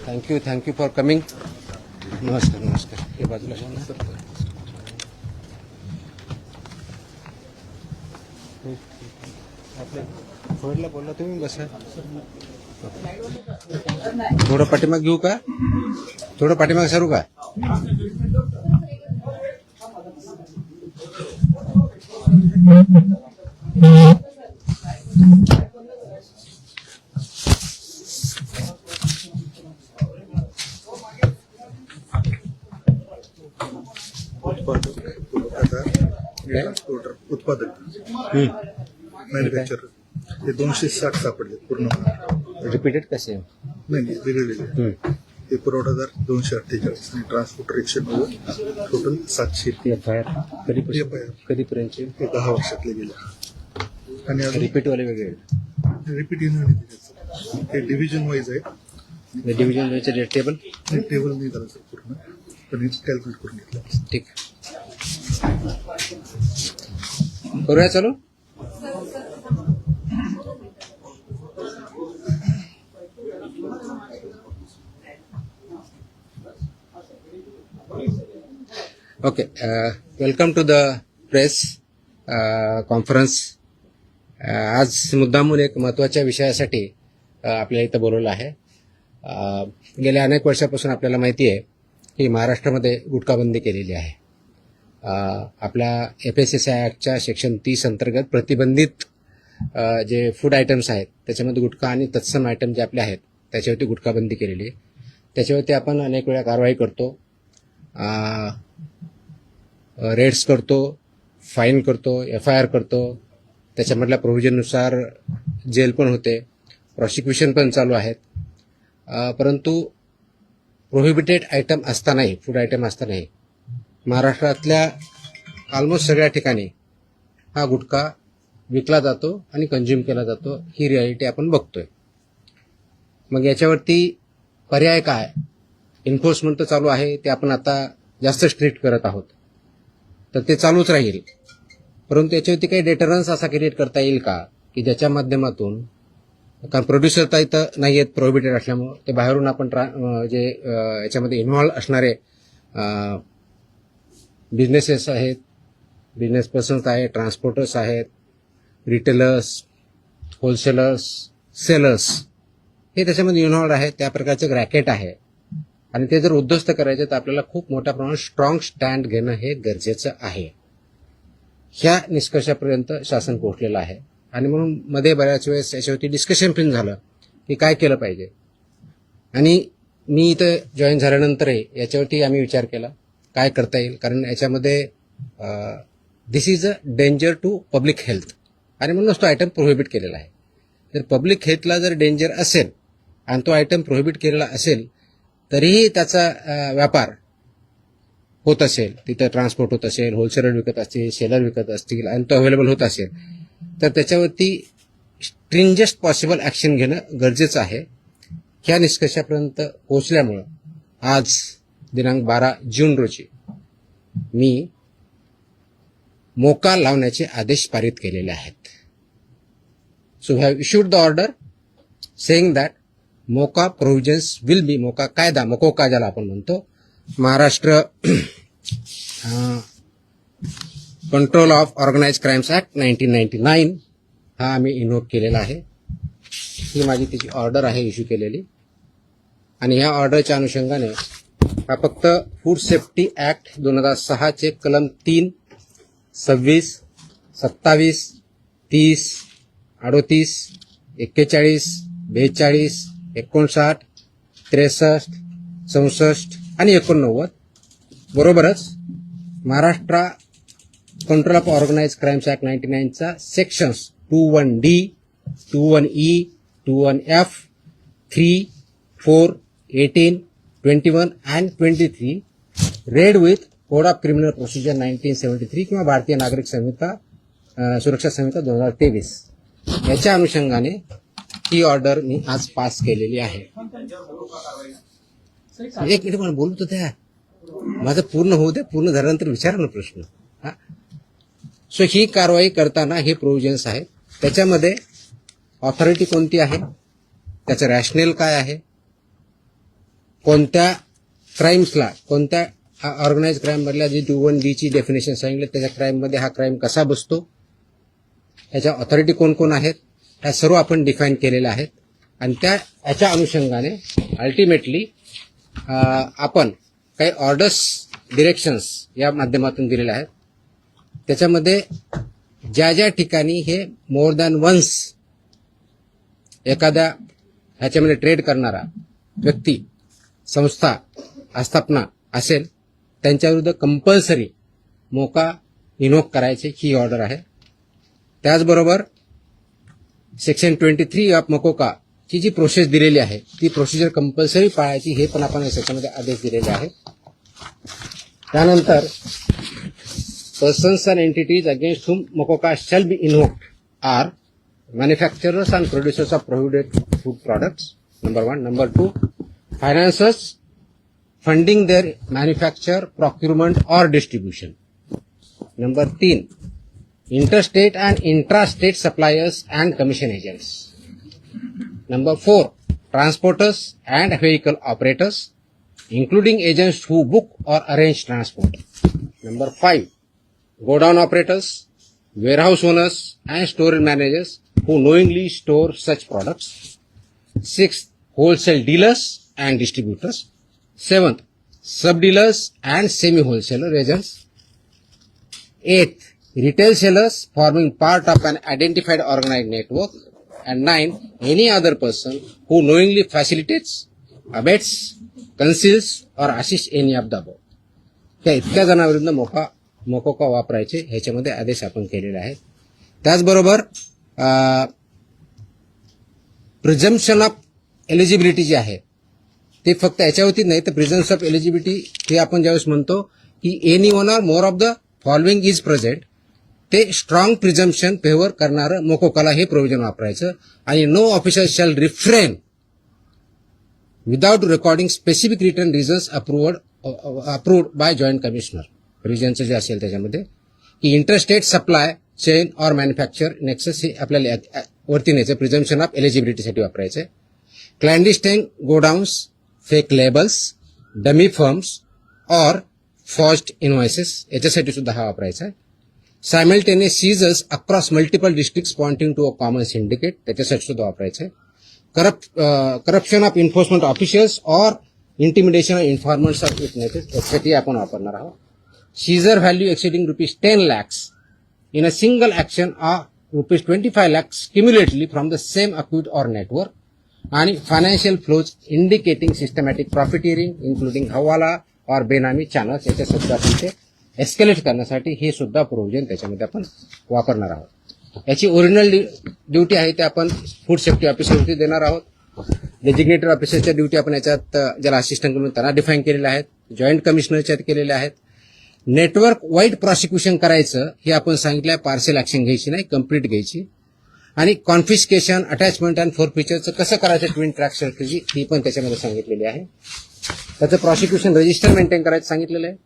Thank you for coming. नमस्कार. हे बाजूला घ्या ना. आपल्या फोडला बोलला तुम्ही बसा. थोडं पाठीमाग घेऊ का? थोडं पाठीमाग सरू का? उत्पादक मॅन्युफॅक्चर हे 260 सापडले पूर्ण. रिपीटेड कसे? नाही वेगळे. हे पुरवठादार 248 आणि ट्रान्सपोर्टर 190, टोटल 700. कधीपर्यंतचे? ते 10 वर्षातले गेले. आणि अजून रिपीटवाले वेगळे? रिपीट येणार नाही त्याचं. हे डिव्हिजन वाईज आहे. डिव्हिजन वाईजचे टेबल नाही झालं सर पूर्ण, पण कॅल्क्युलेट करून घेतलं. ठीक. करूया चालू. Okay. Welcome to the press conference. आज मुद्दामून एक महत्त्वाच्या विषयासाठी आपल्याला इथं बोलवलं आहे. गेल्या अनेक वर्षापासून आपल्याला माहिती आहे की महाराष्ट्रामध्ये गुटखाबंदी केलेली आहे. आपल्या FSSAI ॲक्टच्या सेक्शन 30 अंतर्गत प्रतिबंधित जे फूड आयटम्स आहेत त्याच्यामध्ये गुटखा आणि तत्सम आयटम जे आपले आहेत त्याच्यावरती गुटखाबंदी केलेली आहे. त्याच्यावरती आपण अनेक वेळा कारवाई करतो, रेड्स करतो, फाईन करतो, FIR करतो. त्याच्यामधल्या प्रोव्हिजननुसार जेल पण होते, प्रॉसिक्युशन पण चालू आहेत. परंतु प्रोहिबिटेड आयटम असतानाही, फूड आयटम असतानाही महाराष्ट्रातल्या ऑलमोस्ट सगळ्या ठिकाणी हा गुटखा विकला जातो आणि कंझ्युम केला जातो. ही रियालिटी आपण बघतोय. मग याच्यावरती पर्याय काय? एन्फोर्समेंट तर चालू आहे, ते आपण आता जास्त स्ट्रिक्ट करत आहोत, तर ते चालूच राहील. परंतु याच्यावरती काही डेटरन्स असा क्रिएट करता येईल का की ज्याच्या माध्यमातून, कारण प्रोड्युसर तर इथं नाही आहेत प्रोहिबिटेड असल्यामुळं, ते बाहेरून आपण जे याच्यामध्ये इन्व्हॉल्व असणारे बिझनेसेस आहेत, बिझनेस पर्सन्स आहेत, ट्रान्सपोर्टर्स आहेत, रिटेलर्स, होलसेलर्स, सेलर्स, हे त्याच्यामध्ये इन्व्हॉल्व आहेत. त्या प्रकारचं रॅकेट आहे आणि ते जर उद्ध्वस्त करायचे तर आपल्याला खूप मोठ्या प्रमाणात स्ट्रॉंग स्टँड घेणं हे गरजेचं आहे. ह्या निष्कर्षापर्यंत शासन पोहोचलेलं आहे आणि म्हणून मध्ये बऱ्याच वेळेस याच्यावरती डिस्कशन पण झालं की काय केलं पाहिजे. आणि मी इथं जॉईन झाल्यानंतरही याच्यावरती आम्ही विचार केला काय करता येईल, कारण याच्यामध्ये this is a danger to public health आणि म्हणूनच तो आयटम प्रोहिबिट केलेला आहे. जर पब्लिक हेल्थला जर डेंजर असेल आणि तो आयटम प्रोहिबिट केलेला असेल तरीही त्याचा व्यापार होत असेल, तिथं ट्रान्सपोर्ट होत असेल, होलसेलर विकत असतील, सेलर विकत असतील आणि तो अवेलेबल होत असेल, तर त्याच्यावरती स्ट्रिंजेस्ट पॉसिबल ॲक्शन घेणं गरजेचं आहे. ह्या निष्कर्षापर्यंत पोहोचल्यामुळं आज दिनांक 12 जून रोजी मी मोका लावण्याचे आदेश पारित केलेले आहेत. So have issued the order saying that MCOCA provisions will be, MCOCA कायदा, मकोका ज्याला आपण म्हणतो, Maharashtra control of organise crimes act 1999 हा आम्ही इन्व्होक केलेला आहे. ही माझी तिची ऑर्डर आहे इश्यू केलेली. आणि ह्या ऑर्डरच्या अनुषंगाने हा फक्त फूड सेफ्टी ॲक्ट 2006 चे कलम 3, 26, 27, 30, 38, 41, 42, 59, 63, 64 आणि 89 बरोबरच Maharashtra control of organise crimes act 99चा sections 21D, 21E, 21F, 3, 4, 18, 21 and 23 read with code of criminal procedure 1973 किंवा भारतीय नागरिक संहिता सुरक्षा संहिता 2023 याच्या अनुषंगाने ही ऑर्डर मी आज पास केलेली आहे. एक मिनिट मला बोलू तर द्या, माझं पूर्ण होऊ दे, पूर्ण झाल्यानंतर विचारा ना प्रश्न. सो ही कारवाई करताना हे प्रोव्हिजन्स आहेत. त्याच्यामध्ये ऑथॉरिटी कोणती आहे, त्याचं रॅशनेल काय आहे, कोणत्या क्राईम्सला, कोणत्या ऑर्गनाइज क्राईम मधल्या जी 21D ची डेफिनेशन सांगितलं त्याच्या क्राईम मध्ये हा क्राईम कसा बसतो, याच्या ऑथॉरिटी कोण कोण आहेत, ह्या सर्व आपण डिफाईन केलेल्या आहेत. आणि याच्या अनुषंगाने अल्टिमेटली आपण काही ऑर्डर्स, डिरेक्शन्स या माध्यमातून दिलेल्या आहेत. त्याच्यामध्ये ज्या ज्या ठिकाणी हे मोर दॅन वन्स एखाद्या ह्याच्यामध्ये ट्रेड करणारा व्यक्ती, संस्था, आस्थापना असेल त्यांच्याविरुद्ध कंपल्सरी मोका इन्व्होक करायचे ही ऑर्डर आहे. त्याचबरोबर सेक्शन 23 ऑफ मोकोका ची जी प्रोसेस दिलेली आहे ती प्रोसिजर कंपल्सरी पाळायची हे पण आपण या सेक्शनमध्ये आदेश दिलेले आहेत. त्यानंतर persons and entities against whom MOCOCA shall be invoked are manufacturers and producers of prohibited food products, number 1. Number 2, financiers funding their manufacture, procurement or distribution. Number 3, interstate and intrastate suppliers and commission agents. Number 4, transporters and vehicle operators, including agents who book or arrange transport. Number 5, godown operators, warehouse owners and store managers who knowingly store such products. 6th, wholesale dealers and distributors. 7th, sub-dealers and semi-wholesaler agents. 8th, retail sellers forming part of an identified organized network. And 9, any other person who knowingly facilitates, abets, conceals or assists any of the above. त्या इतक्या जणांविरुद्ध मोकोका वापरायचे ह्याच्यामध्ये आदेश आपण केलेले आहेत. त्याचबरोबर प्रिझम्पशन ऑफ एलिजिबिलिटी जी आहे ते फक्त याच्यावरती नाही तर प्रिझम्पशन ऑफ एलिजिबिलिटी हे आपण ज्यावेळेस म्हणतो की any one or more of the following is present, ते स्ट्रॉंग प्रिझम्पशन फेवर करणारं मोकोकाला हे प्रोव्हिजन वापरायचं. आणि no officer shall refrain without recording specific return reasons approved by joint commissioner. रिजनचं जे असेल त्याच्यामध्ये की interstate supply chain or manufacture nexus हे आपल्याला वरती न्यायचं, प्रिझम्पशन ऑफ एलिजिबिलिटीसाठी वापरायचं. Clandestine godowns, fake labels, dummy firms or forged invoices याच्यासाठी सुद्धा हा वापरायचा आहे. Simultaneous seizures across multiple districts pointing to a common syndicate त्याच्यासाठी सुद्धा वापरायचं आहे. Corruption of enforcement officials or intimidation of informers of witnesses यासाठी आपण वापरणार आहोत. Seizure value exceeding ₹10 lakhs in a single action or ₹25 lakhs cumulatively from the same account or network. आणि financial flows indicating systematic profiteering including hawala और बेनामी channels याच्या सुद्धा तिथे एस्केलेट करण्यासाठी हे सुद्धा प्रोव्हिजन त्याच्यामध्ये आपण वापरणार आहोत. याची ओरिजिनल ड्युटी आहे ते आपण फूड सेफ्टी ऑफिसरवरती देणार आहोत. डेजिग्नेटेड ऑफिसरच्या ड्युटी आपण याच्यात ज्याला असिस्टंट म्हणून त्यांना डिफाईन केलेल्या आहेत, जॉईंट कमिशनरच्या केलेल्या आहेत. नेटवर्क वाईड प्रॉसिक्युशन करायचं हे आपण सांगितलं आहे, पार्सल ऍक्शन घ्यायची नाही, कंप्लीट घ्यायची. आणि कॉन्फिस्केशन, अटॅचमेंट अँड फोरफिचरचं कसं करायचं ट्विन ट्रॅक स्ट्रॅटेजी ही पण त्याच्यामध्ये सांगितलेली आहे. त्याचं प्रॉसिक्युशन रजिस्टर मेंटेन करायचं सांगितलेलं आहे,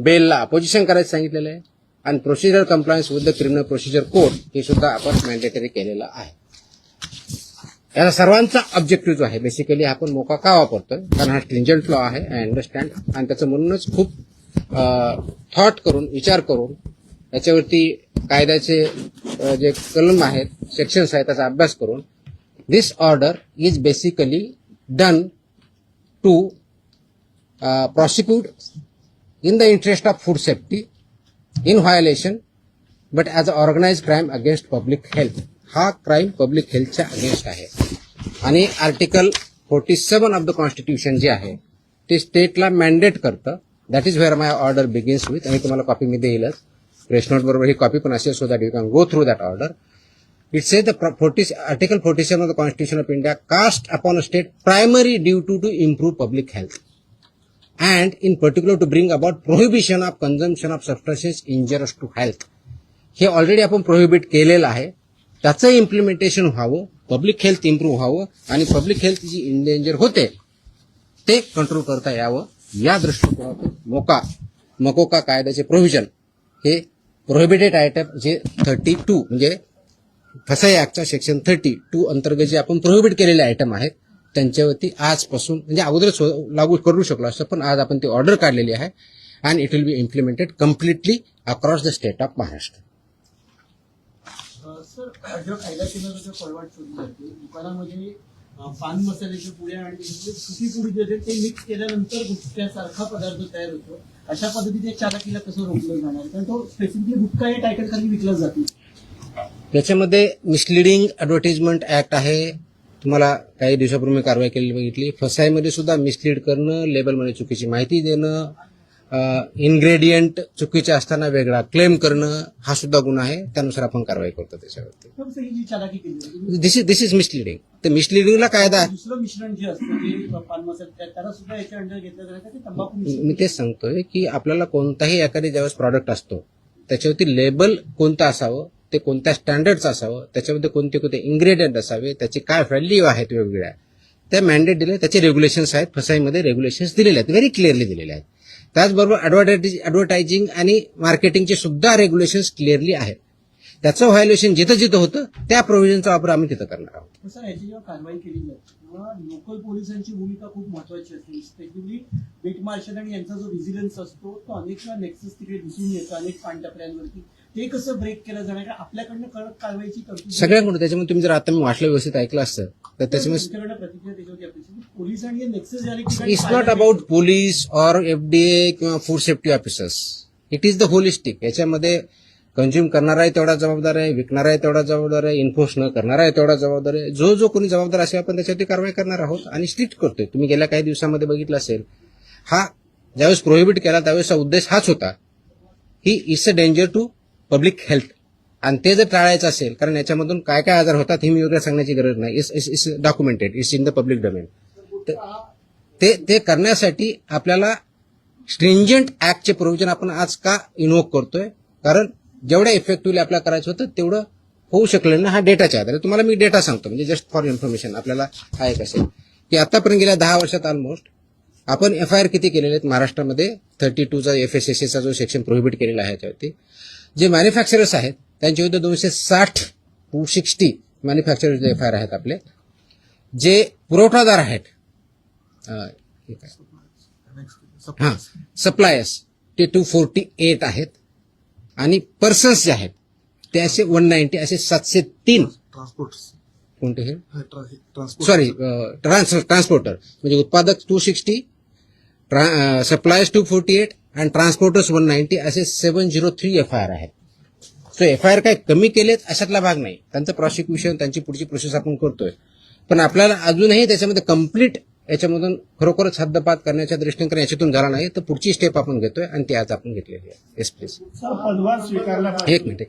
बेलला अपोजिशन करायचं सांगितलेलं आहे आणि procedure compliance with the criminal procedure code हे सुद्धा आपण मॅन्डेटरी केलेलं आहे. याचा सर्वांचा ऑब्जेक्टिव्ह जो आहे बेसिकली आपण मोका का वापरतोय कारण हा स्ट्रिंजंट लॉ आहे, आय अंडरस्टँड. आणि त्याचं म्हणूनच खूप थॉट करून, विचार करून याच्यावरती कायद्याचे जे कलम आहेत, सेक्शन्स आहेत त्याचा अभ्यास करून this order is basically done to prosecute in the interest of food safety in violation but as an organized crime against public health. हा क्राईम पब्लिक हेल्थच्या अगेन्स्ट आहे. आणि आर्टिकल 47 ऑफ द कॉन्स्टिट्यूशन जे आहे ते स्टेटला मॅन्डेट करतं. That is where my order begins with. आणि तुम्हाला copy me देईलच, press note बरोबर ही कॉपी पण असेल so that you can go through that order. It says the Article 47 of the Constitution of India cast upon a state primary duty to improve public health and in particular to bring about prohibition of consumption of substances injurious to health. हे already आपण prohibit केलेलं आहे. त्याचं implementation व्हावं, public health improve व्हावं आणि public health जी endanger होते ते कंट्रोल करता यावं या दृष्टिकोनातून मोकोका कायद्याचे प्रोव्हिजन हे प्रोहिबिटेड आयटम जे 32 म्हणजे फसाई ऍक्टच्या सेक्शन 32 अंतर्गत जे आपण प्रोहिबिट केलेले आयटम आहेत त्यांच्यावरती आजपासून म्हणजे अगोदरच लागू करू शकलो असतं, पण आज आपण ती ऑर्डर काढलेली आहे and it will B implemented completely across the state of Maharashtra. Sir, जेव्हा कायदा केंद्राचा फळवाट शोधली जाते दुकानामध्ये पान मसाल्याच्या पुड्या आणि सुकी पुडी जे आहे ते मिक्स केल्यानंतर गुटख्यासारखा पदार्थ तयार होतो. अशा पद्धतीने चालकीला कसं रोखलं जाणार, कारण तो स्पेसिफिकली गुटखा या टायटल खाली विकला जातो. त्याच्यामध्ये मिसलिडिंग ऍडव्हर्टाइजमेंट ऍक्ट आहे. तुम्हाला काही दिवसापूर्वी कारवाई केलेली बघितली. फसाईमध्ये सुद्धा मिसलीड करणं, लेबलमध्ये चुकीची माहिती देणं, इन्ग्रेडियंट चुकीचे असताना वेगळा क्लेम करणं हा सुद्धा गुन्हा आहे. त्यानुसार आपण कारवाई करतो त्याच्यावरती. फक्त ही जी चालाकी केली जाते, दिस इज मिसलिडिंग. तर मिसलिडिंगला कायदा आहे. दुसरं मिश्रण जे असतं जे पान मसाला त्याला सुद्धा याच्या अंडर घेतलं जातं ते तंबाखू मी मिश्रण. तेच सांगतोय की आपल्याला कोणताही एखादी ज्यावेळेस प्रॉडक्ट असतो त्याच्यावरती लेबल कोणतं असावं, ते कोणत्या स्टँडर्डचं असावं, त्याच्यामध्ये कोणते कोणते इन्ग्रेडियंट असावे, त्याची काय व्हॅल्यू आहेत वेगवेगळ्या, त्या मॅन्डेट दिले, त्याचे रेग्युलेशन्स आहेत. फसाईमध्ये रेग्युलेशन्स दिलेले आहेत, व्हेरी क्लिअरली दिलेले आहेत. त्याचबरोबर ऍडव्हर्टायझिंग आणि मार्केटिंगचे सुद्धा रेग्युलेशन्स क्लिअरली आहेत. त्याचं व्हायोलेशन जिथं जिथं होतं त्या प्रोव्हिजनचा वापर आम्ही तिथं करणार आहोत. सर, याची जेव्हा कारवाई केली जाते तेव्हा लोकल पोलिसांची भूमिका खूप महत्वाची असते. स्पेशली बीट मार्शल आणि यांचा जो व्हिजिलन्स असतो तो अनेक वेळा नेक्सस तिकडे दिसून येतो अनेक पानटपऱ्यांवरती. ते कसं ब्रेक केलं जाणार, कारण आपल्याकडनं कडक कारवाईची तरतूद सगळ्यांकडून. त्याच्यामध्ये तुम्ही जर आता मी वाचलं व्यवस्थित ऐकलं असतं तर त्याच्यामध्ये तुमच्याकडनं प्रतिक्रिया त्याच्यावरती अपेक्षित. पोलीस आणि हे नेक्सस झाले की it's not about police or FDA किंवा food safety officers. It is the holistic. याच्यामध्ये कंझ्युम करणारा आहे तेवढा जबाबदार आहे, विकणारा आहे तेवढा जबाबदार आहे, इन्फोर्स न करणारा आहे तेवढा जबाबदार आहे. जो कोणी जबाबदार असेल आपण त्याच्यावरती कारवाई करणार आहोत आणि स्ट्रिक्ट करतोय. तुम्ही गेल्या काही दिवसामध्ये बघितलं असेल, हा ज्यावेळेस प्रोहिबिट केला त्यावेळेसचा उद्देश हाच होता, ही it's a danger to public health. आणि ते जर टाळायचं असेल, कारण याच्यामधून काय काय आजार होतात हे मी वेगळं सांगण्याची गरज नाही. It's documented, it's in the public domain. ते करण्यासाठी आपल्याला स्ट्रिंजंट ऍक्टचे प्रोव्हिजन आपण आज का इन्व्होक करतोय, कारण जेवढ्या इफेक्टिव्हली आपल्याला करायचं होतं तेवढं होऊ शकलं ना. हा डेटाच्या आधारे तुम्हाला मी डेटा सांगतो, म्हणजे जस्ट फॉर इन्फॉर्मेशन आपल्याला हा एक असेल की आतापर्यंत गेल्या 10 वर्षात ऑलमोस्ट आपण FIR किती केलेले आहेत महाराष्ट्रामध्ये. 32चा FSSAचा जो सेक्शन प्रोहिबिट केलेला आहे त्यावरती. जे मॅन्युफॅक्चरर्स आहेत त्यांच्या विरुद्ध 260 मॅन्युफॅक्चरर्स FIR आहेत आपले. जे पुरवठादार आहेत सप्लायर्स ते 248 आहेत आणि पर्सन्स जे आहेत ते असे 190, असे 703 ट्रान्सपोर्ट कोणते हे ट्रान्सपोर्ट सॉरी ट्रान्सपोर्टर म्हणजे उत्पादक 260, सप्लायर्स 248 आणि ट्रान्सपोर्टर्स 190 असे 703 FIR आहेत. सो FIR काय कमी केलेत अशातला भाग नाही. त्यांचं प्रॉसिक्युशन, त्यांची पुढची प्रोसेस आपण करतोय, पण आपल्याला अजूनही त्याच्यामध्ये कम्प्लीट याच्यामधून खरोखरच हद्दपात करण्याच्या दृष्टीने कारण याच्यातून झाला नाही तर पुढची स्टेप आपण घेतोय आणि ती आज आपण घेतलेली आहे. Yes please. पदभार स्वीकारला एक मिनिट.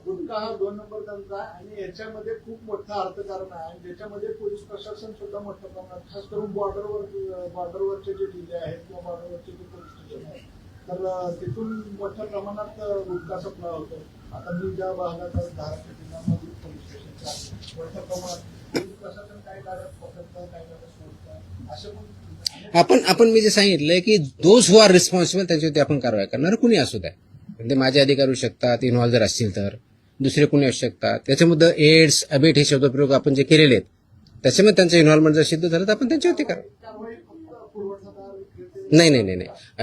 गुटखा हा 2 नंबर धंदा आहे आणि याच्यामध्ये खूप मोठं अर्थकारण आहे आणि ज्याच्यामध्ये पोलीस प्रशासन सुद्धा मोठ्या प्रमाणात, खास करून बॉर्डरवरचे जे जिल्हे आहेत किंवा बॉर्डरवरचे जे पोलीस स्टेशन आहेत तर तिथून मोठ्या प्रमाणात गुटखा सप्लाय होतो. आता मी ज्या भागात धाराशिव जिल्ह्यामध्ये पोलीस स्टेशनच्या मोठ्या प्रमाणात पोलीस प्रशासन काही गाड्या पकडतं, काही गाड्या सोडतं, असे पण आपण मी जे सांगितलंय की दोज हु आर रिस्पॉन्सिबल त्यांच्यावरती आपण कारवाई करणार, कुणी असू द्या. म्हणजे माझे अधिकार होऊ शकतात, इन्व्हॉल्व जर असतील तर दुसरे कोणी असू शकतात. त्याच्यामध्ये एड्स, अबेट हे शब्दप्रयोग आपण जे केलेले आहेत त्याच्यामध्ये त्यांचं इन्व्हॉल्वमेंट जर सिद्ध झालं तर आपण त्यांच्यावरती करा. नाही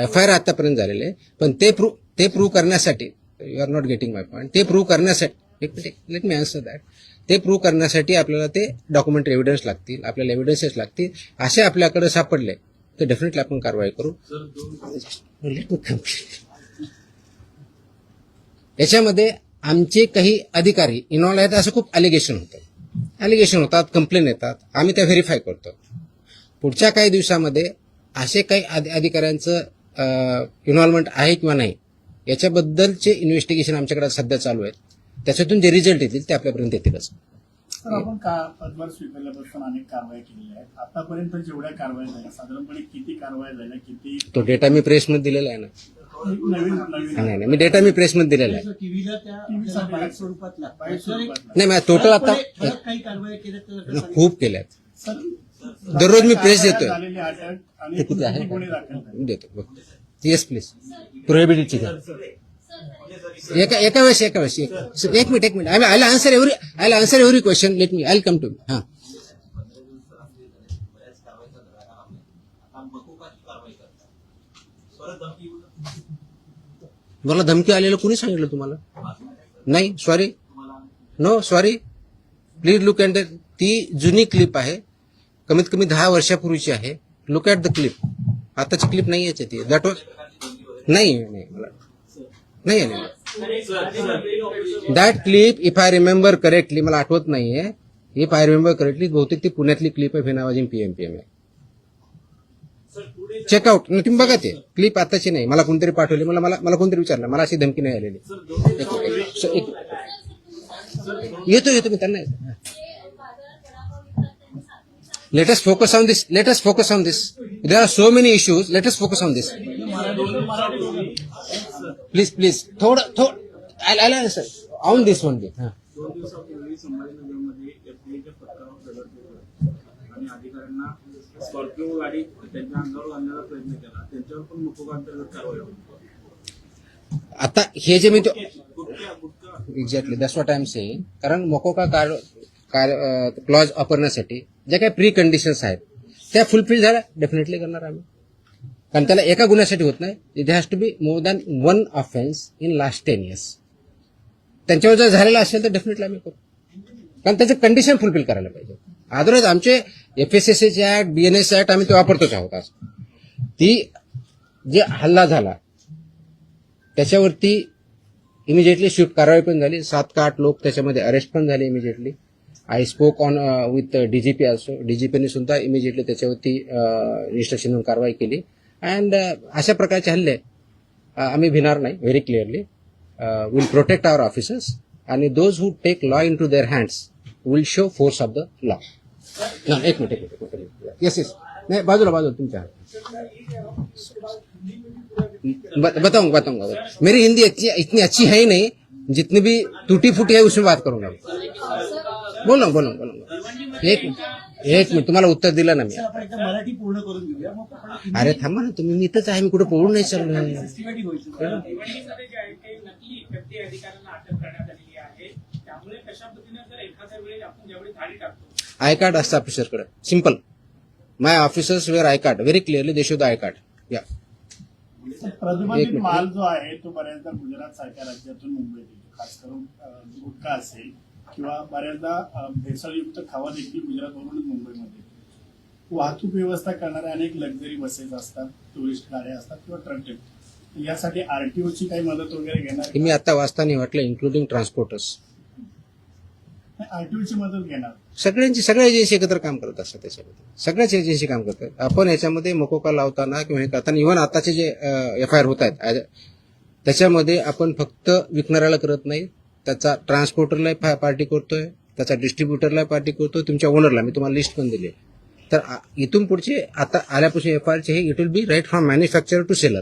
FIR आतापर्यंत झालेले आहे, पण ते प्रूव्ह करण्यासाठी you are not getting my point. ते प्रूव्ह करण्यासाठी लेट मी आन्सर दॅट. ते प्रूव्ह करण्यासाठी आपल्याला ते डॉक्युमेंट एव्हिडन्स लागतील, आपल्याला एव्हिडन्सेस लागतील. असे आपल्याकडे सापडले तर डेफिनेटली आपण कारवाई करू. Let me complete. याच्यामध्ये आमचे काही अधिकारी इन्व्हॉल्व आहेत असं खूप अलिगेशन होतात, कंप्लेन येतात, आम्ही त्या व्हेरीफाय करतो. पुढच्या काही दिवसामध्ये असे काही अधिकाऱ्यांचं इन्व्हॉल्वमेंट आहे किंवा नाही याच्याबद्दलचे इन्व्हेस्टिगेशन आमच्याकडे सध्या चालू आहेत. त्याच्यातून जे रिझल्ट येतील ते आपल्यापर्यंत येतीलच. तर आपण पदभार स्वीकारल्यापासून अनेक कारवाई केलेल्या आहेत. आतापर्यंत जेवढ्या कारवाई झाल्या साधारणपणे किती कारवाई झाल्या, किती तो डेटा मी प्रेसमध्ये दिलेला आहे ना. नाही मी डेटा मी प्रेसमध्ये दिलेला आहे. टीव्हीला त्या बाईट स्वरूपात नाही मी टोटल आता काही कारवाई केल्या खूप केल्यात. दररोज मी प्रेस देतोय. झालेली अटक आणि किती आहे गुन्हे दाखल झाले. देतो. Yes please. प्रोहिबिटेडची एका वेळेस एक मिनिट. I answer every question. Let me I come to. हा मकोकाची कारवाई करतात. परत धमकी येऊ मला धमकी आलेलं कोणी सांगितलं तुम्हाला? नाही, sorry, no sorry, please look at ती जुनी क्लिप आहे, कमीत कमी 10 वर्षापूर्वीची आहे. Look at the clip. आताची क्लिप नाही याची ती. दॅट वॉज नाही मला नाही आहे. That clip if I remember correctly, मला आठवत नाहीये, इफ आय रिमेंबर करेक्टली बहुतेक ती पुण्यातली क्लिप आहे, फिनावाजी पीएमपीएम आहे. चेकआउट तुम्ही बघा, ते क्लिप आताची नाही, मला कोणतरी पाठवली, मला कोणतरी विचारलं, मला अशी धमकी नाही आलेली. येतो मी त्यांना. Let us focus on this. There are so many issues. Let us focus on this. Please. थोडं I'll answer on this one. 2 दिवसापूर्वी संभाजीनगरमध्ये एफडीएच्या पथकावर दगड फेकला आणि अधिकाऱ्यांना स्कॉर्पिओ गाडी त्यांच्या अंगावर आणण्याचा प्रयत्न केला. त्यांच्यावर पण मकोका अंतर्गत कारवाई होती. आता हे जे मी gutkha exactly that's what I am saying. कारण मोकोका क्लॉज वापरण्यासाठी ज्या काही प्री कंडिशन्स आहेत त्या फुलफिल झाल्या डेफिनेटली करणार आम्ही. कारण त्याला एका गुन्ह्यासाठी होत नाही, it has to be more than 1 offence in last 10 years. त्यांच्यावर जर झालेला असेल तर डेफिनेटली आम्ही करू, कारण त्याचे कंडिशन फुलफिल करायला पाहिजे. अदरवाईज आमचे एफएसएसए ऍक्ट, बीएनएस ऍक्ट आम्ही ते वापरतोच आहोत. आज ती जे हल्ला झाला त्याच्यावरती इमिजिएटली स्विफ्ट कारवाई पण झाली. 7 का 8 लोक त्याच्यामध्ये अरेस्ट पण झाले immediately. I spoke on with DGP also. डीजीपीने सुद्धा इमिजिएटली त्याच्यावरती रजिस्ट्रेशन म्हणून कारवाई केली. अँड अशा प्रकारचे हल्ले आम्ही भिणार नाही. Very clearly will protect our officers आणि those who take law into their hands will show force of the law. एक मिनिट. येस नाही, बाजूला तुमच्या. बताऊंगा. मेरी हिंदी इतनी अच्छी है ही नहीं, जितनी भी टूटी फूटी है उसमें बात करूंगा. बोलो. एक मिनिट तुम्हाला उत्तर दिलं ना मी. आपण एकदा मराठी पूर्ण करून घेऊया, मग आपण अरे थांबा ना तुम्ही, मी इथंच आहे, मी कुठे पळून नाही चाललोय. सिस्टमॅटिक व्हायचं. भिवंडीमध्ये जे आहे ते नकली एफडी अधिकाऱ्यांना अटक करण्यात आलेली आहे. त्यामुळे कशा पद्धतीने जर एखाद्या वेळी आपण ज्यावेळी धाडी टाकतो आय कार्ड असतं ऑफिसरकडे. Simple. My officers wear I card. Very clearly they show the I card. या प्रतिबंधित माल जो आहे तो बऱ्याचदा गुजरात सारख्या राज्यातून मुंबईत येतो, खास करून गुटखा असेल किंवा बऱ्याचदा भेसळयुक्त खावा देखील गुजरातवरूनच मुंबईमध्ये येतो. वाहतूक व्यवस्था करणाऱ्या अनेक लक्झरी बसेस असतात, टुरिस्ट गाड्या असतात किंवा ट्रक. यासाठी आरटीओची काही मदत वगैरे घेणार? मी आता वाचताना वाटलं इन्क्लुडिंग ट्रान्सपोर्टर्स. आरटीओची मदत घेणार? सगळ्या एजन्सी एकत्र काम करत असतात. त्याच्यामध्ये सगळ्याच एजन्सी काम करतात. आपण याच्यामध्ये मकोका लावताना किंवा हे करताना इव्हन आताचे जे एफआयआर होत आहेत त्याच्यामध्ये आपण फक्त विकणाऱ्याला करत नाही, त्याचा ट्रान्सपोर्टरला पार्टी करतोय, त्याचा डिस्ट्रीब्युटरला पार्टी करतोय, तुमच्या ओनरला. मी तुम्हाला लिस्ट पण दिली. तर इथून पुढचे आता आल्यापासून एफआयआरचे हे it will be right from manufacturer to seller.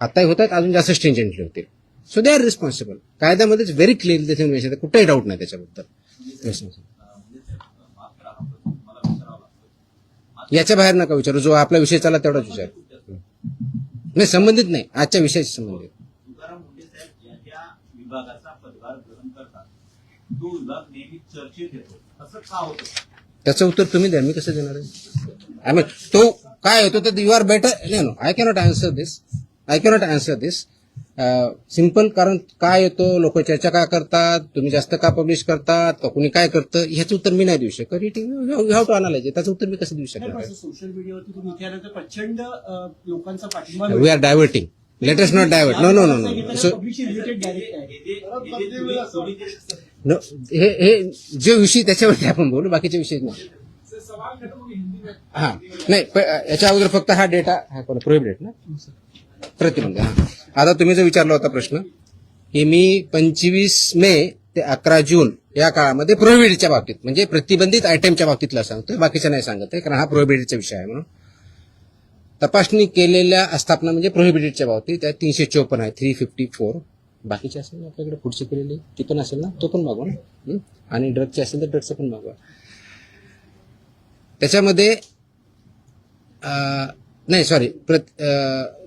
आताही होतात, अजून जास्त स्ट्रिंजंटली होतील. So they are responsible. कायद्यामध्येच व्हेरी क्लिअरली त्याचे मेन्शन, कुठेही डाऊट नाही त्याच्याबद्दल. याच्या बाहेर नका विचारू, जो आपला विषय चालला तेवढाच विचार. नाही, संबंधित नाही, आजच्या विषयाशी संबंधित. तुकाराम मुंडे साहेब या ज्या विभागाचा पदभार ग्रहण करतात तो विभाग नेहमी चर्चेत येतो, असं का होतं? त्याचं उत्तर तुम्ही द्या, मी कसं देणार आहे? आय मीन तो काय होतो तर you are better. No, I cannot answer this. Simple. कारण काय येतो, लोक चर्चा का करतात, तुम्ही जास्त का पब्लिश करतात, का कुणी काय करतं, ह्याचं उत्तर मी नाही देऊ शकत. You have to analyse. त्याचं उत्तर मी कसं देऊ शकणार? सोशल मीडियावरती तुम्ही इथे आल्यानंतर प्रचंड लोकांचा पाठिंबा we are diverting. Let us not divert. No. पब्लिकशी रिलेटेड डायरेक्ट आहे. नो, हे जे विषय त्याच्यावरती आपण बोलू, बाकीचे विषय नाही. हा नाही, याच्या अगोदर फक्त हा डेटा प्रोहिबिटेड ना, प्रतिबंध. आता तुम्ही जो विचारला होता प्रश्न की मी 25 मे ते 11 जून या काळामध्ये प्रोहिबिटेडच्या बाबतीत म्हणजे प्रतिबंधित आयटमच्या बाबतीतला सांगतोय, बाकीच्या नाही सांगत आहे, कारण हा प्रोहिबिटेडचा विषय आहे. म्हणून तपासणी केलेल्या आस्थापना म्हणजे प्रोहिबिटेडच्या बाबतीत त्या 354 आहे, 354. बाकीचे असेल ना आपल्याकडे पुढची केलेली ती पण असेल ना, तो पण मागवा ना. आणि ड्रगचे असेल तर ड्रगचं पण मागवा. त्याच्यामध्ये नाही सॉरी,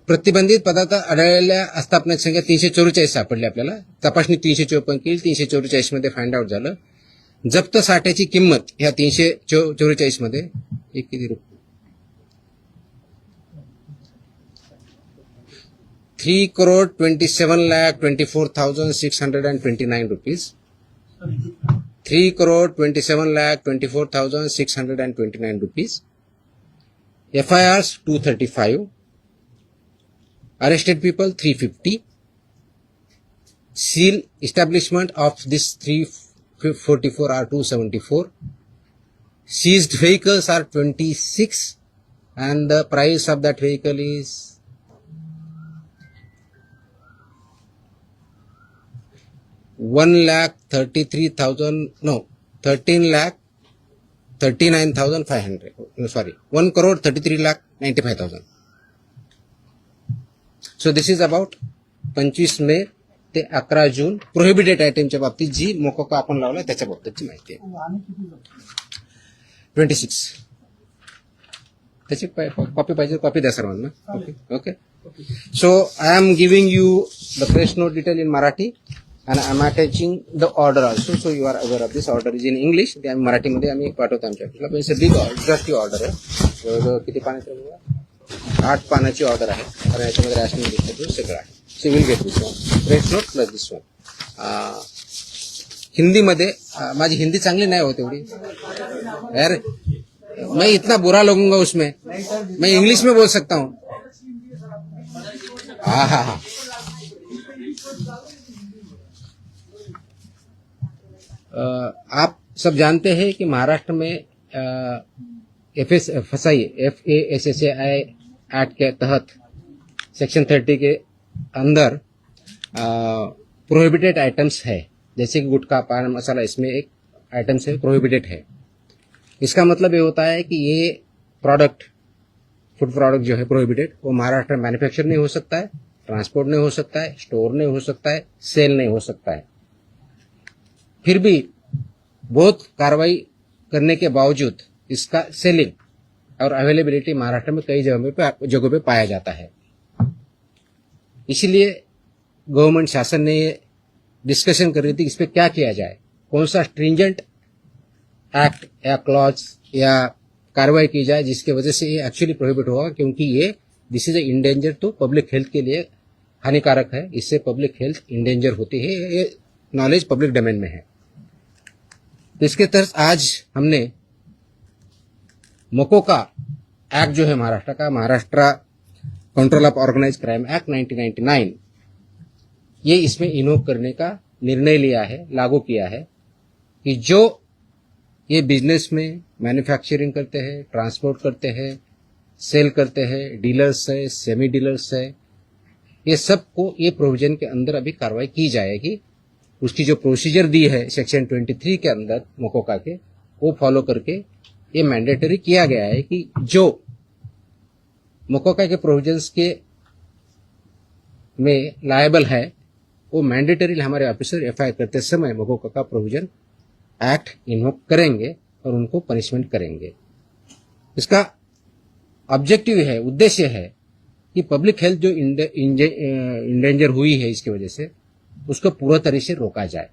प्रतिबंधित पदार्थ आढळलेल्या आस्थापनाची संख्या 344 सापडली आपल्याला. तपासणी 354 केली, 344 मध्ये फाइंड आउट झालं. जप्त साठ्याची किंमत ह्या 344 मध्ये एक किती रुपये 3,27,24,629 rupees. 3,27,24,629 rupees. FIRs 235. Arrested people 350. Seal establishment of this 344 are 274. Seized vehicles are 26 and the price of that vehicle is 13,39,500. No, sorry, 1,33,95,000. So this is about 25 मे ते 11 जून प्रोहिबिटेड आयटमच्या बाबतीत जी मोकोका आपण लावलाय त्याच्या बाबतीतची माहिती आहे. आणि किती जप्त? 26. त्याची कॉपी पाहिजे, कॉपी द्या सर्वांना. Okay. So I am giving you the press note detail in Marathi and I am attaching the order also, so you are aware of this. Order is in English. ते आम्ही मराठीमध्ये आम्ही पाठवतो आमच्या ऑफिसला. पण बिग इंडस्ट्री ऑर्डर आहे. जवळजवळ किती पानाची आहे? 8 पानाची ऑर्डर आहे. कारण याच्यामध्ये रॅशनिंग डिस्ट्रीब्यूट सगळं आहे. So will get this one press note plus this one. हिंदीमध्ये माझी हिंदी चांगली नाही होत एवढी यार. मैं इतना बुरा लगूंगा उसमें. मैं इंग्लिश में बोल सकता हूँ. हाँ हाँ हाँ. आप सब जानते हैं कि महाराष्ट्र में FSI एक्ट के तहत सेक्शन 30 के अंदर प्रोहिबिटेड आइटम्स है, जैसे कि गुटखा, पान मसाला, इसमें एक आइटम्स है प्रोहिबिटेड है. इसका मतलब ये होता है कि ये प्रोडक्ट, फूड प्रोडक्ट जो है प्रोहिबिटेड, वो महाराष्ट्र में मैन्युफैक्चर नहीं हो सकता है, ट्रांसपोर्ट नहीं हो सकता है, स्टोर नहीं हो सकता है, सेल नहीं हो सकता है. फिर भी बहुत कार्रवाई करने के बावजूद इसका सेलिंग और अवेलेबिलिटी महाराष्ट्र में कई जगहों पे पाया जाता है. इसलिए गवर्नमेंट शासन ने डिस्कशन कर रही थी इस पे क्या किया जाए, कौन सा स्ट्रिंजेंट एक्ट या क्लॉज या कार्रवाई की जाए जिसकी वजह से ये एक्चुअली प्रोहिबिट होगा, क्योंकि ये दिस इज ए इंडेंजर, तो पब्लिक हेल्थ के लिए हानिकारक है. इससे पब्लिक हेल्थ इंडेंजर होती है. ये नॉलेज पब्लिक डोमेन में है. तो इसके तहत आज हमने मोकोका एक्ट जो है महाराष्ट्र का, Maharashtra control of organise crime act 1999, ये इसमें इन्वोक करने का निर्णय लिया है, लागू किया है कि जो ये बिजनेस में मैन्युफैक्चरिंग करते हैं, ट्रांसपोर्ट करते हैं, सेल करते हैं, डीलर्स है, सेमी डीलर्स है, ये सबको ये प्रोविजन के अंदर अभी कार्रवाई की जाएगी. उसकी जो प्रोसीजर दी है सेक्शन 23 के अंदर मोकोका के, वो फॉलो करके ये मैंडेटरी किया गया है कि जो मोकोका के प्रोविजंस के में लायबल है वो मैंडेटरी हमारे ऑफिसर एफआईआर करते समय मोकोका का प्रोविजन एक्ट इन्वोक करेंगे और उनको पनिशमेंट करेंगे. इसका ऑब्जेक्टिव है, उद्देश्य है कि पब्लिक हेल्थ जो इंडेंजर हुई है इसकी वजह से, उसको पूरा तरह से रोका जाए.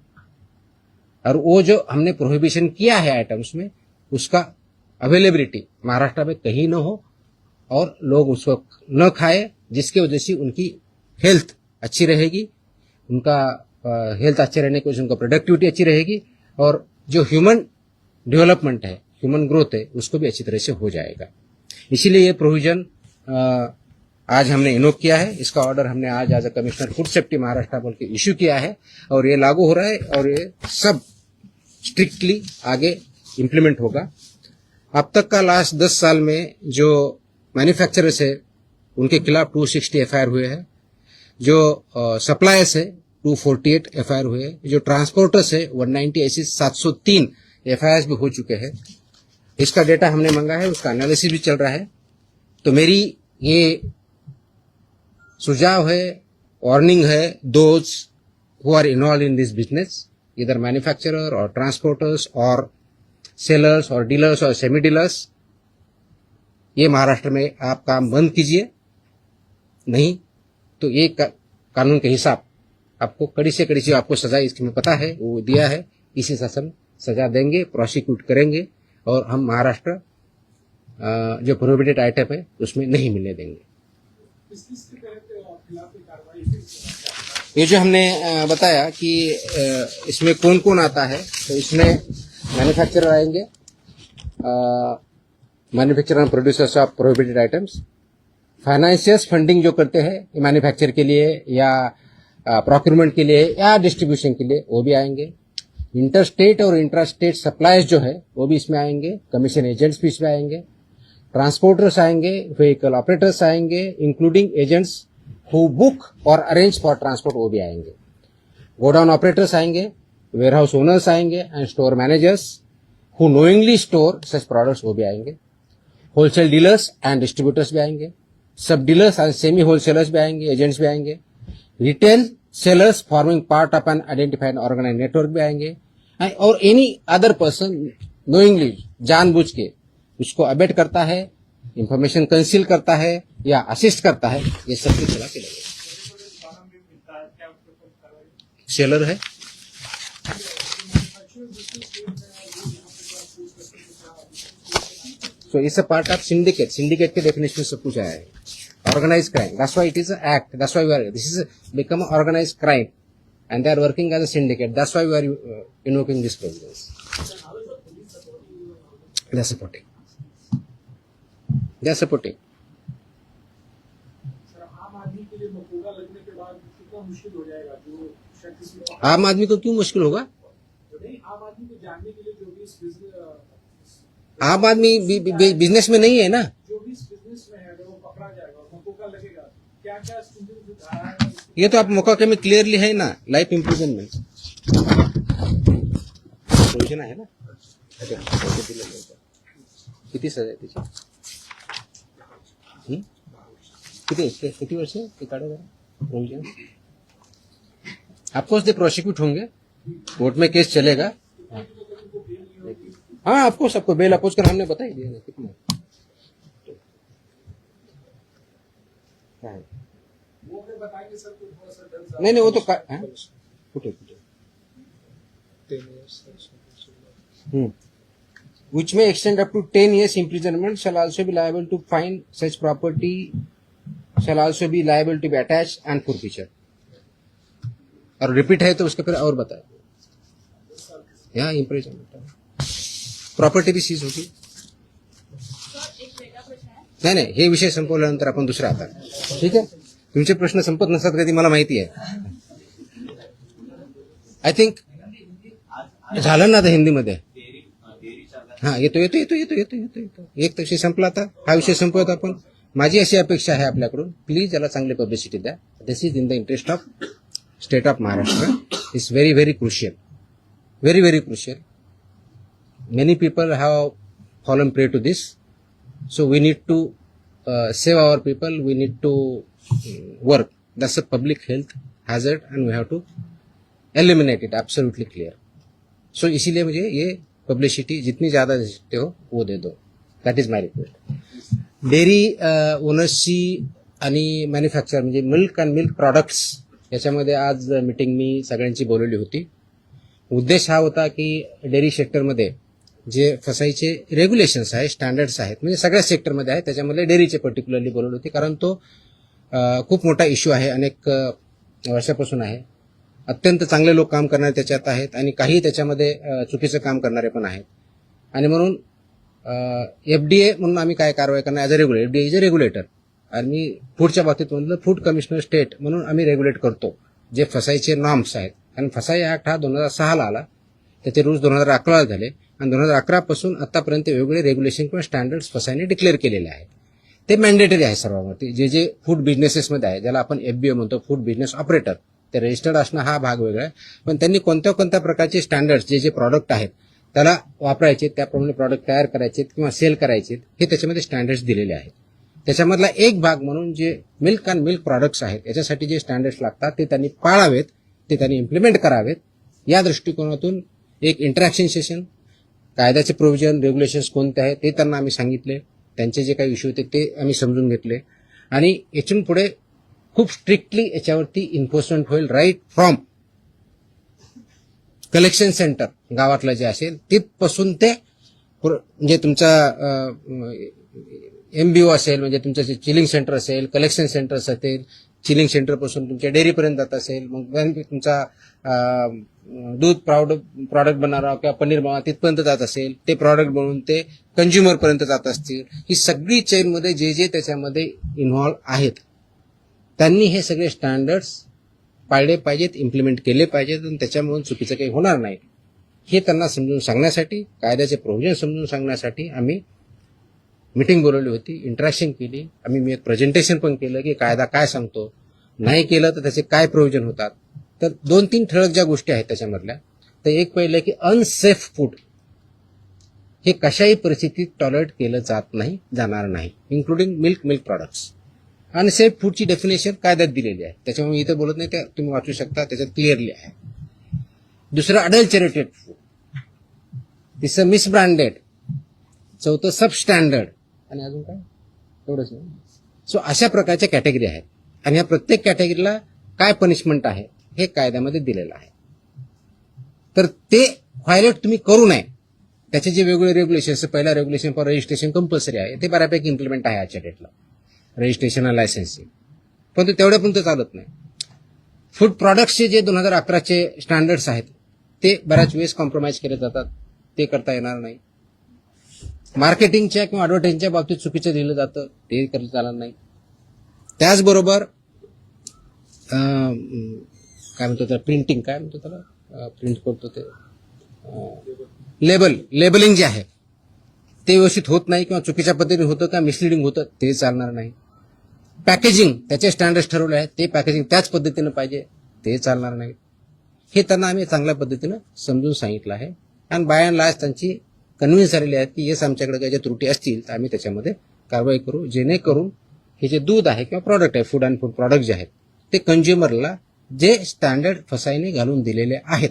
और वो जो हमने प्रोहिबिशन किया है आइटम्स में, उसका अवेलेबिलिटी महाराष्ट्र में कहीं न हो और लोग उसको न खाए, जिसकी वजह से उनकी हेल्थ अच्छी रहेगी, उनका हेल्थ अच्छे रहने की वजह से उनका प्रोडक्टिविटी अच्छी रहेगी, और जो ह्यूमन डेवलपमेंट है, ह्यूमन ग्रोथ है, उसको भी अच्छी तरह से हो जाएगा. इसीलिए ये प्रोविजन आज हमने इन्वोक किया है. इसका ऑर्डर हमने आज as a commissioner food safety Maharashtra बोल के इश्यू किया है और ये लागू हो रहा है और ये सब स्ट्रिक्टली आगे इम्प्लीमेंट होगा. अब तक का लास्ट 10 साल में जो मैन्युफैक्चरर्स है उनके खिलाफ 260 एफआईआर हुए हैं, जो सप्लायर्स है 248 एफआईआर हुए हैं, जो ट्रांसपोर्टर्स है 190, ऐसी 703 एफआईआर भी हो चुके हैं. इसका डेटा हमने मांगा है, उसका एनालिसिस भी चल रहा है. तो मेरी ये सुझाव है, वार्निंग है, those who are involve in this business, इधर मैन्युफैक्चरर और ट्रांसपोर्टर्स और सेलर्स और डीलर्स और सेमी डीलर्स, ये महाराष्ट्र में आप काम बंद कीजिए, नहीं तो ये कानून के हिसाब आपको कड़ी से कड़ी जो आपको सजा इसमें पता है वो दिया है, इसी शासन सजा देंगे, प्रोसिक्यूट करेंगे और हम महाराष्ट्र जो प्रोहिबिटेड आइटम है उसमें नहीं मिलने देंगे. किस के तहत खिलाफ ये कार्रवाई हुई। ये जो हमने बताया कि इसमें कौन कौन आता है, तो इसमें मैन्युफैक्चरर आएंगे, manufacturer end producers of prohibited items, financiers funding जो करते हैं मैन्युफैक्चर के लिए या प्रोक्यूरमेंट के लिए या डिस्ट्रीब्यूशन के लिए, वो भी आएंगे। इंटर स्टेट और इंट्रा स्टेट सप्लाईज जो है वो भी इसमें आएंगे, कमीशन एजेंट्स भी इसमें आएंगे, ट्रांसपोर्टर्स आएंगे, व्हीकल ऑपरेटर्स आएंगे, इंक्लूडिंग एजेंट्स हु बुक और अरेंज फॉर ट्रांसपोर्ट, वो भी आएंगे। गोडाउन ऑपरेटर्स आएंगे, वेयरहाउस ओनर्स आएंगे and store managers who knowingly store such products, वो भी आएंगे। होलसेल डीलर्स एंड डिस्ट्रीब्यूटर्स भी आएंगे, sub dealers and semi wholesalers भी आएंगे, एजेंट्स भी आएंगे, retail sellers forming part of an identified organise network भी आएंगे, और एनी अदर पर्सन नोइंगली, जानबूझ के उसको अबेट करता है, इंफॉर्मेशन कंसील करता है या असिस्ट करता है, ये सब के खिलाफ सेलर है। So it's a part of syndicate. Syndicate K definition में सब कुछ आया है. Organized crime. That's why it is an act. That's why this is become an organized crime, and they are working as a syndicate. That's why we are invoking this provisions. They are supporting. They are supporting. Sir, आम आदमी के लिए मकोगा लगने के बाद कितना मुश्किल हो जाएगा, जो शायद किसी को आम आदमी को क्यों मुश्किल होगा? नहीं, आम आदमी को जानने के लिए जो भी इस आम आदमी बिजनेस में नहीं है ना. जो भी इस बिजनेस में है, अगर वो पकड़ा जाएगा, मकोगा लगेगा, क्या क्या धारा है? ये तो आप मौका में क्लियरली है ना, लाइफ इम्प्रिजनमेंट प्रोविजन आहे ना. किती सजा आहे त्याची? किती वर्ष ते काढा प्रोविजन. ऑफकोर्स दे प्रोसिक्यूट होंगे, कोर्ट में केस चलेगा. हाँ, ऑफकोर्स आपको बेल अपोज कर हमने बता ही दिया कितना. वो हमें बताएंगे सर, तो थोड़ा सा डर नहीं वो तो कुठे which may extend up to 10 years imprisonment, shall also be liable to fine, such property shall also be liable to be attached and forfeiture. और रिपीट है तो उसके फिर और बताए, यहाँ इम्प्रिजनमेंट प्रॉपर्टी भी सीज होगी. नाही हे विषय संपवल्यानंतर आपण दुसरा आता. ठीक आहे, तुमचे प्रश्न संपत नसतात कधी, मला माहिती आहे. आय थिंक झालं ना आता हिंदीमध्ये. हा येतो. एक विषय संपला, आता हा विषय संपवत आपण. माझी अशी अपेक्षा आहे आपल्याकडून, प्लीज याला चांगली पब्लिसिटी द्या. This is in the interest of state of Maharashtra. It's very very crucial, very very crucial. Many people have fallen prey to this, so we need to save our people. We need to work. That's a public health hazard, and we have to eliminate it. Absolutely clear. So इसीलिए मुझे ये publicity जितनी ज्यादा दे सकते हो वो दे दो. That is my request. Dairy ओनर्सची आणि मॅन्युफॅक्चर म्हणजे मिल्क अँड मिल्क प्रॉडक्ट्स याच्यामध्ये आज मीटिंग मी सगळ्यांची बोलवली होती. उद्देश हा होता की डेअरी सेक्टरमध्ये जे फसाईचे रेग्युलेशन्स आहे, स्टँडर्ड्स आहेत, म्हणजे सगळ्या सेक्टरमध्ये आहेत, त्याच्यामध्ये डेअरीचे पर्टिक्युलरली बोलवले होते. कारण तो खूप मोठा इश्यू आहे, अनेक वर्षापासून आहे. अत्यंत चांगले लोक काम करणारे त्याच्यात आहेत आणि काही त्याच्यामध्ये चुकीचं काम करणारे पण आहेत. आणि म्हणून एफडीए म्हणून आम्ही काय कारवाई करणार as a regulator. FDA is a regulator आणि मी फूडच्या बाबतीत म्हणलं फूड कमिशनर स्टेट म्हणून आम्ही रेग्युलेट करतो जे फसाईचे नॉर्म्स आहेत. कारण फसाई ऍक्ट हा 2006ला आला, त्याचे रूल्स 2011ला झाले आणि 2011 पासून आतापर्यंत वेगवेगळे रेग्युलेशन किंवा स्टँडर्ड्स फसाईने डिक्लेअर केलेले आहेत. ते मॅन्डेटरी आहे सर्वांवरती. जे फूड बिझनेसेसमध्ये आहे, ज्याला आपण एफबीओ म्हणतो, फूड बिझनेस ऑपरेटर, ते रजिस्टर्ड असणं हा भाग वेगळा आहे. पण त्यांनी कोणत्या प्रकारचे स्टँडर्ड्स जे प्रॉडक्ट आहेत त्याला वापरायचे, त्याप्रमाणे प्रॉडक्ट तयार करायचे किंवा सेल करायचे, हे त्याच्यामध्ये स्टँडर्ड्स दिलेले आहेत. त्याच्यामधला एक भाग म्हणून जे मिल्क अँड मिल्क प्रॉडक्ट्स आहेत याच्यासाठी जे स्टँडर्ड्स लागतात ते त्यांनी पाळावेत, ते त्यांनी इम्प्लिमेंट करावेत. या दृष्टिकोनातून एक इंटरॅक्शन सेशन, कायद्याचे प्रोव्हिजन, रेग्युलेशन्स कोणते आहेत ते त्यांना आम्ही सांगितले. त्यांचे जे काही इश्यू होते ते आम्ही समजून घेतले आणि यातून पुढे खूप स्ट्रिक्टली याच्यावरती एन्फोर्समेंट होईल. राईट फ्रॉम कलेक्शन सेंटर गावातलं जे असेल तिथपासून ते म्हणजे तुमचा एमबीओ असेल, म्हणजे तुमचं जे चिलिंग सेंटर असेल, कलेक्शन सेंटर्स असेल, चिलिंग सेंटरपासून तुमच्या डेअरीपर्यंत जात असेल, मग तुमचा दूध प्रॉडक्ट बनवणार किंवा पनीर बनवणार तिथपर्यंत जात असेल, ते प्रॉडक्ट बनवून ते कंझ्युमरपर्यंत जात असतील, ही सगळी चेनमध्ये जे त्याच्यामध्ये इन्व्हॉल्व आहेत त्यांनी हे सगळे स्टँडर्ड्स पाळले पाहिजेत, इम्प्लिमेंट केले पाहिजेत आणि त्याच्यामुळे चुकीचं काही होणार नाही हे त्यांना समजून सांगण्यासाठी, कायद्याचे प्रोव्हिजन समजून सांगण्यासाठी आम्ही मीटिंग बोलवली होती, इंटरॅक्शन केली. मी एक प्रेझेंटेशन पण केलं की कायदा काय सांगतो, नाही केलं तर त्याचे काय प्रोव्हिजन होतात. तर 2-3 ठळक ज्या गोष्टी आहेत त्याच्यामधल्या, तर एक पहिलं की अनसेफ फूड हे कशाही परिस्थितीत टॉलरेट केलं जाणार नाही, इन्क्लुडिंग मिल्क प्रॉडक्ट्स. अनसेफ फूडची डेफिनेशन कायद्यात दिलेली आहे, त्याच्यामुळे इथं बोलत नाही, ते तुम्ही वाचू शकता, त्याच्यात क्लिअरली आहे. दुसरं अडल्चरेटेड फूड, तिसरं मिसब्रँडेड, चौथं सबस्टँडर्ड आणि अजून काय एवढंच नाही. सो अशा प्रकारच्या कॅटेगरी आहेत आणि या प्रत्येक कॅटेगरीला काय पनिशमेंट आहे हे कायद्यामध्ये दिलेलं आहे. तर ते व्हायलेट तुम्ही करू नये, त्याचे जे वेगवेगळे रेग्युलेशन, पहिला रेग्युलेशन फॉर रजिस्ट्रेशन कंपल्सरी आहे, ते बऱ्यापैकी इम्प्लिमेंट आहे आजच्या डेटला, रजिस्ट्रेशन आणि लायसन्सिंग, पण तेवढ्यापर्यंत चालत नाही. फूड प्रॉडक्ट्सचे जे 2011चे स्टँडर्ड्स आहेत ते बऱ्याच वेळेस कॉम्प्रोमाइज केले जातात, ते करता येणार नाही. मार्केटिंगच्या किंवा ॲडव्हर्टायझिंगच्या बाबतीत चुकीचं लिहिलं जातं, ते करता चालणार नाही. त्याचबरोबर काय म्हणतो त्याला, प्रिंटिंग काय म्हणतो त्याला, प्रिंट करतो ते लेबलिंग जे आहे ते व्यवस्थित होत नाही किंवा चुकीच्या पद्धतीने होतं का मिसलिडिंग होतं, ते चालणार नाही. पॅकेजिंग त्याचे स्टँडर्ड्स ठरवले आहेत, ते पॅकेजिंग त्याच पद्धतीनं पाहिजे, ते चालणार नाही. हे त्यांना आम्ही चांगल्या पद्धतीनं समजून सांगितलं आहे आणि बाय अँड लार्ज त्यांची कन्व्हिन्स झालेली आहेत की येस आमच्याकडे काही ज्या त्रुटी असतील तर आम्ही त्याच्यामध्ये कारवाई करू, जेणेकरून हे जे दूध आहे किंवा प्रॉडक्ट आहे, फूड अँड फूड प्रॉडक्ट जे आहेत ते कंझ्युमरला जे स्टँडर्ड फसाईने घालून दिलेले आहेत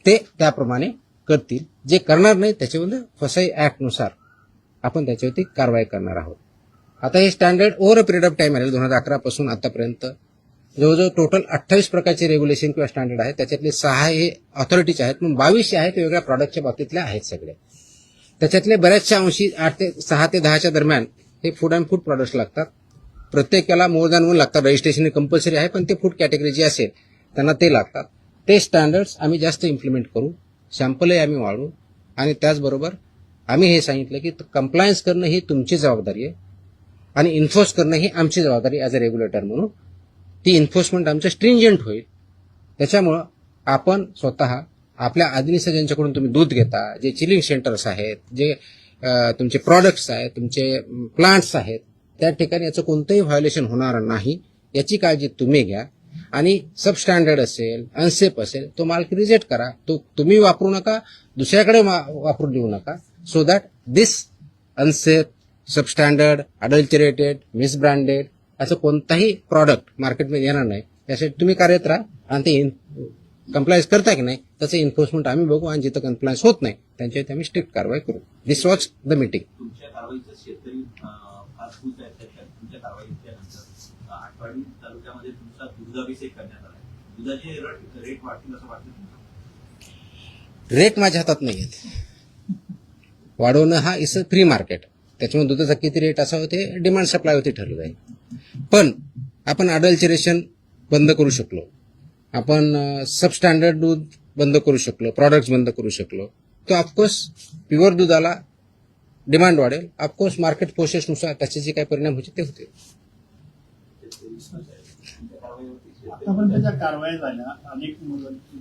ते त्याप्रमाणे करतील. जे करणार नाही त्याच्यामध्ये फसाई ऍक्टनुसार आपण त्याच्यावरती कारवाई करणार आहोत. आता हे standard over a period of time आले, 2011 पासून आतापर्यंत जवळजवळ टोटल 28 प्रकारचे रेग्युलेशन किंवा स्टँडर्ड आहेत, त्याच्यातले 6 हे ऑथॉरिटीचे आहेत, मग 22 आहेत वेगवेगळ्या प्रॉडक्टच्या बाबतीतले आहेत सगळे. त्याच्यातले बऱ्याचशा अंशी 6 ते 10च्या दरम्यान हे फूड अँड फूड प्रॉडक्ट्स लागतात. प्रत्येकाला मोर दॅन 1 लागतात, रजिस्ट्रेशन कंपल्सरी आहे, पण ते फूड कॅटेगरी जी असेल त्यांना ते लागतात. ते स्टँडर्ड्स आम्ही जास्त इम्प्लिमेंट करू, सॅम्पलही आम्ही वाढवू आणि त्याचबरोबर आम्ही हे सांगितलं की कंप्लायन्स करणं ही तुमची जबाबदारी आहे आणि इन्फोर्स करणं ही आमची जबाबदारी ॲज अ रेग्युलेटर म्हणून. ती इन्फोर्समेंट आमचं स्ट्रिंजंट होईल. त्याच्यामुळं आपण स्वतः आपल्या आदिनीचं ज्यांच्याकडून तुम्ही दूध घेता, जे चिलिंग सेंटर्स आहेत, जे तुमचे प्रॉडक्ट्स आहेत, तुमचे प्लांट्स आहेत, त्या ठिकाणी याचं कोणतंही व्हायोलेशन होणार नाही याची काळजी तुम्ही घ्या. आणि सबस्टँडर्ड असेल, अनसेफ असेल, तो माल रिजेक्ट करा, तो तुम्ही वापरू नका, दुसऱ्याकडे वापरून देऊ नका, so that this unsafe, substandard, adulterated, misbranded असं कोणताही प्रॉडक्ट मार्केटमध्ये येणार नाही. त्यासाठी तुम्ही कार्यरत राहा आणि ते कंप्लायन्स करता की नाही त्याचं इन्फोर्समेंट आम्ही बघू आणि जिथं कंप्लायन्स होत नाही त्यांच्यावरती आम्ही स्ट्रिक्ट कारवाई करू. दिस वॉज द मीटिंग. तुमच्या कारवाईचं शेतकरी फार खुश आहेत, तुमच्या कारवाईच्या नंतर आठवडी तालुक्यामध्ये तुमचा दुग्धाभिषेक करण्यात आला. दुधाचे रेट वाढतील असं वाटतं तुम्हाला? रेट माझ्या हातात नाही आहेत. वाढवणं हा इज अ फ्री मार्केट, त्याच्यामुळे दुधाचा किती रेट असावं ते डिमांड सप्लायवरती ठरलं जाईल. पण आपण अडल्चरेशन बंद करू शकलो, आपण सबस्टँडर्ड दूध बंद करू शकलो, प्रॉडक्ट्स बंद करू शकलो, तर ऑफकोर्स प्युअर दुधाला डिमांड वाढेल. ऑफकोर्स मार्केट फोर्सेसनुसार त्याचे जे काही परिणाम होते ते होते. आतापर्यंत ज्या कारवाया झाल्या, अनेक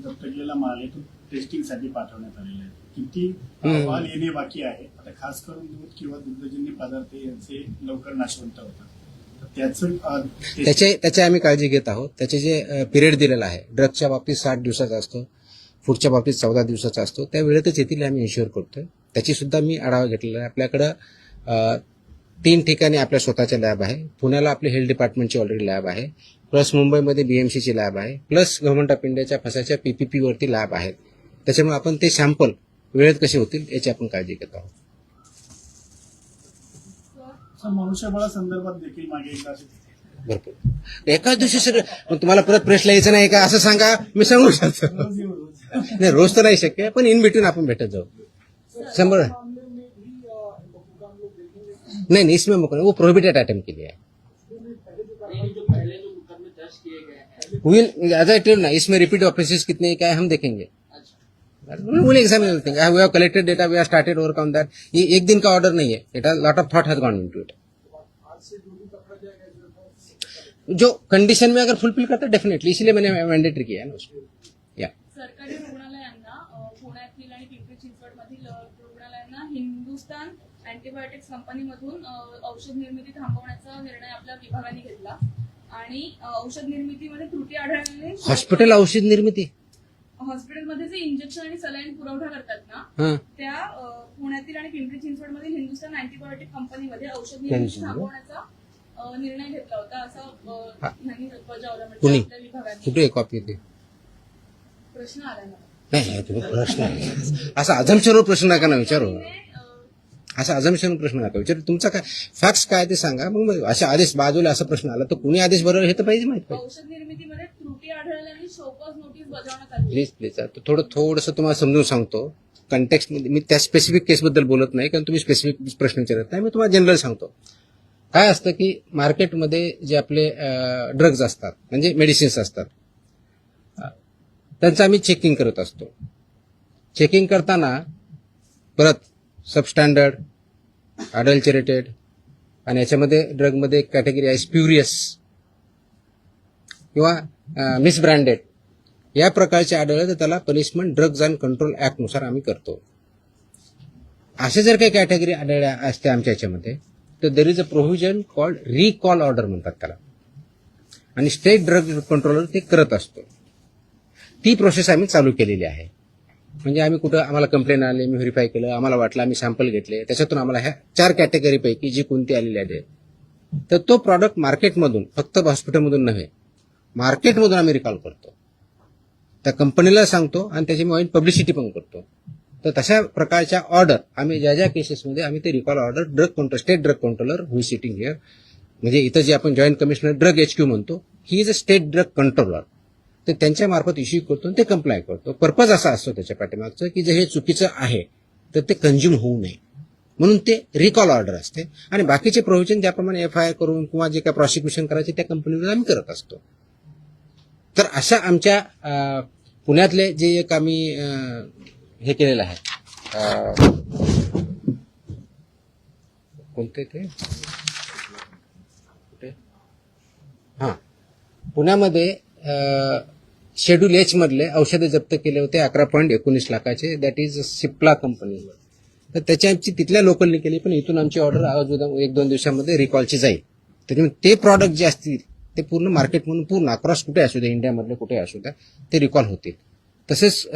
जप्त केलेला माल आहे तो टेस्टिंगसाठी पाठवण्यात आलेला आहे. किती अहवाल येणे बाकी आहे? आता खास करून दूध किंवा दुग्धजन्य पदार्थ यांचे लवकर नाशवंत होतात, त्याचे आम्ही काळजी घेत आहोत. त्याचे जे पिरियड दिलेला आहे, ड्रगच्या बाबतीत 60 दिवसाचा असतो, फूडच्या बाबतीत 14 दिवसाचा असतो, त्या वेळेतच येथील आम्ही इन्श्युअर करतोय. त्याची सुद्धा मी आढावा घेतलेला आहे. आपल्याकडं 3 ठिकाणी आपल्या स्वतःच्या लॅब आहे. पुण्याला आपली हेल्थ डिपार्टमेंटची ऑलरेडी लॅब आहे, प्लस मुंबईमध्ये BMCची लॅब आहे, प्लस गव्हर्नमेंट ऑफ इंडियाच्या फसाच्या PPP वरती लॅब आहेत. त्याच्यामुळे आपण ते सॅम्पल वेळेत कसे होतील याची आपण काळजी घेत आहोत. मनुष्यबळा संदर्भात देखील मागे एकदा भरपूर एकाच दिवशी सगळं, मग तुम्हाला परत प्रेसला यायचं नाही का असं सांगा, मी सांगू शकतो. नाही, रोज तर नाही शक्य, पण इन बिटवीन आपण भेटत जाऊ. 100 नहीं इसमें वो प्रोहिबिटेड आइटम के लिए है. विल एज आई टेल ना, इसमें रिपीट ऑफिसेस कितने क्या है हम देखेंगे. Will examine everything. We have collected data, we have started work on that. ये एक दिन का ऑर्डर नहीं है. It has lot of thought has gone into it. जो कंडीशन में अगर फुलफिल करता है डेफिनेटली, इसलिए मैंने मैंडेटरी किया है ना उसको. या सरकारी रुग्णालयांना पुण्यातील आणि पिंपरी चिंचवडमधील रुग्णालयांना हिंदुस्तान अँटीबायोटिक्स कंपनीमधून औषध निर्मिती थांबवण्याचा निर्णय आपल्या विभागाने घेतला आणि औषध निर्मितीमध्ये त्रुटी आढळल्याने हॉस्पिटल औषध निर्मिती हॉस्पिटलमध्ये जे इंजेक्शन आणि सलाईन पुरवठा करतात ना, हां त्या पुण्यातील आणि पिंपरी चिंचवडमधील हिंदुस्तान अँटीबायोटिक कंपनीमध्ये औषध निर्मिती थांबवण्याचा निर्णय घेतला होता, असं यांनी बजावलं. म्हणजे कुणी आपल्या विभागाने कुठे आहे कॉपी ते प्रश्न आला मला. नाही तुम्ही प्रश्न असा अझम्पशनवर प्रश्न नका ना विचारू. असा अझम्पशनवर प्रश्न नका विचारू. तुमचा काय फॅक्ट्स काय ते सांगा. मग अशा आदेश बाजूला असा प्रश्न आला तर कुणी आदेश बरोबर हे तर पाहिजे माहित पाहिजे. औषध निर्मितीमध्ये त्रुटी आढळल्याने शोकॉज नोटीस बजावण्यात आली. प्लीज थोडंसं तुम्हाला समजून सांगतो. कंटेक्स्ट मध्ये मी त्या स्पेसिफिक केसबद्दल बोलत नाही, कारण तुम्ही स्पेसिफिक प्रश्न विचारत नाही. मी तुम्हाला जनरल सांगतो. काय असतं की मार्केटमध्ये जे आपले ड्रग्ज असतात म्हणजे मेडिसिन्स असतात, त्यांचं आम्ही चेकिंग करत असतो. चेकिंग करताना परत सबस्टँडर्ड, अडल्चरेटेड आणि याच्यामध्ये ड्रगमध्ये एक कॅटेगरी आहे स्प्युरियस किंवा मिसब्रँडेड, या प्रकारचे आढळले तर त्याला पनिशमेंट ड्रग्ज अँड कंट्रोल ऍक्टनुसार आम्ही करतो. असे जर काही कॅटेगरी आढळल्या असते आमच्या याच्यामध्ये तर there is a provision called recall order म्हणतात त्याला, आणि स्टेट ड्रग कंट्रोलर ते करत असतो. ती प्रोसेस आम्ही चालू केलेली आहे. म्हणजे आम्ही कुठं आम्हाला कंप्लेंट आले, मी व्हेरीफाय केलं, आम्हाला वाटलं, आम्ही सॅम्पल घेतले, त्याच्यातून आम्हाला ह्या 4 कॅटेगरीपैकी जी कोणती आलेली आहे तर तो प्रॉडक्ट मार्केटमधून, फक्त हॉस्पिटलमधून नव्हे, मार्केटमधून आम्ही रिकॉल करतो. त्या कंपनीला सांगतो आणि त्याची मी पब्लिसिटी पण करतो. तर तशा प्रकारच्या ऑर्डर आम्ही ज्या ज्या केसेसमध्ये आम्ही ते recall order drug control, state drug controller who sitting here, म्हणजे इथं जे आपण जॉईंट कमिशनर ड्रग HQ म्हणतो, he is a state drug controller, तर त्यांच्या मार्फत इश्यू करतो आणि ते कंप्लाय करतो. पर्पज असा असतो त्याच्या पाठीमागचं की जर हे चुकीचं आहे तर ते कंझ्युम होऊ नये, म्हणून ते रिकॉल ऑर्डर असते. आणि बाकीचे प्रोव्हिजन ज्याप्रमाणे FIR करून किंवा जे काय प्रॉसिक्युशन करायचे त्या कंपनीवर आम्ही करत असतो. तर अशा आमच्या पुण्यातले जे एक आम्ही हे केलेलं आहे, कोणते ते हां पुण्यामध्ये शेड्यूल H मधले औषधे जप्त केले होते 11.19 लाखाचे. That is Cipla company. तर त्याची आमची तिथल्या लोकलनी केली, पण इथून आमची ऑर्डर आज 1-2 दिवसामध्ये रिकॉलची जाईल. त्याच्यामुळे ते प्रॉडक्ट जे असतील ते पूर्ण मार्केट म्हणून पूर्ण अक्रॉस कुठे असू द्या, इंडियामधले कुठे असू द्या, ते रिकॉल होतील. तसेच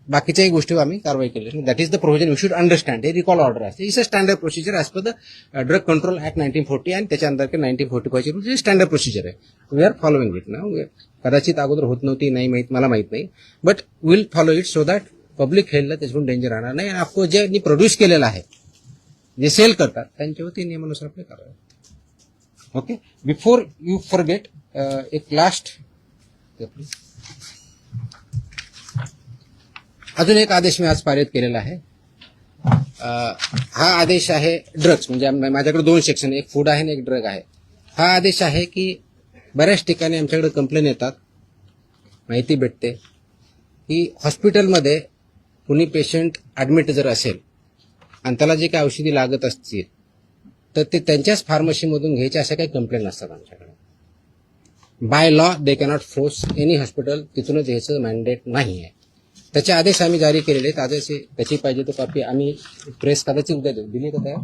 बाकीच्याही गोष्टीवर आम्ही कारवाई केली. That is the provision you should understand. हे रिकॉल ऑर्डर असते. It's a standard procedure as per the drug control act 1940 आणि त्याच्या अंदर 1945 ची स्टँडर्ड प्रोसिजर आहे. We are following it now. कदाचित अगोदर होत नव्हती, नाही माहित, मला माहित नाही, but will follow it so that public हेल्थला त्याच्यातून डेंजर राहणार नाही. आणि आपको जे प्रोड्यूस केलेलं आहे, जे सेल करतात, त्यांच्यावरती नियमानुसार आपले कारवाई. ओके, बिफोर यू फॉरगेट एक लास्ट अजून एक आदेश मी आज पारित केलेला आहे. हा आदेश आहे ड्रग्स, म्हणजे माझ्याकडे 2 सेक्शन, एक फूड आहे आणि एक ड्रग आहे. हा आदेश आहे की बऱ्याच ठिकाणी आमच्याकडे कंप्लेन येतात, माहिती भेटते की हॉस्पिटलमध्ये कुणी पेशंट ॲडमिट जर असेल आणि त्याला जे काही औषधी लागत असतील तर ते त्यांच्याच फार्मसीमधून घ्यायचे, अशा काही कंप्लेन असतात आमच्याकडे. By law they cannot force any hospital तिथूनच घ्यायचं मॅन्डेट नाही आहे. त्याचे आदेश आम्ही जारी केलेले आहेत. आदेश त्याची पाहिजे तो कॉपी आम्ही प्रेस कदाचित उद्या देऊ, दिली का त्या,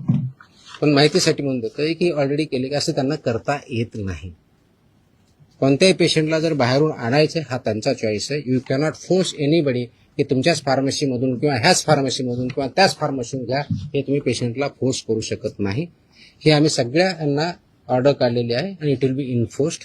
पण माहितीसाठी म्हणून देतोय की ऑलरेडी केले की असं त्यांना करता येत नाही. कोणत्याही पेशंटला जर बाहेरून आणायचं हा त्यांचा चॉईस आहे. यू कॅनॉट फोर्स एनीबडी की तुमच्याच फार्मसीमधून किंवा ह्याच फार्मसीमधून किंवा त्याच फार्मसीमधून घ्या, हे तुम्ही पेशंटला फोर्स करू शकत नाही. हे आम्ही सगळ्यांना ऑर्डर काढलेली आहे आणि इट विल बी इन्फोर्स्ड,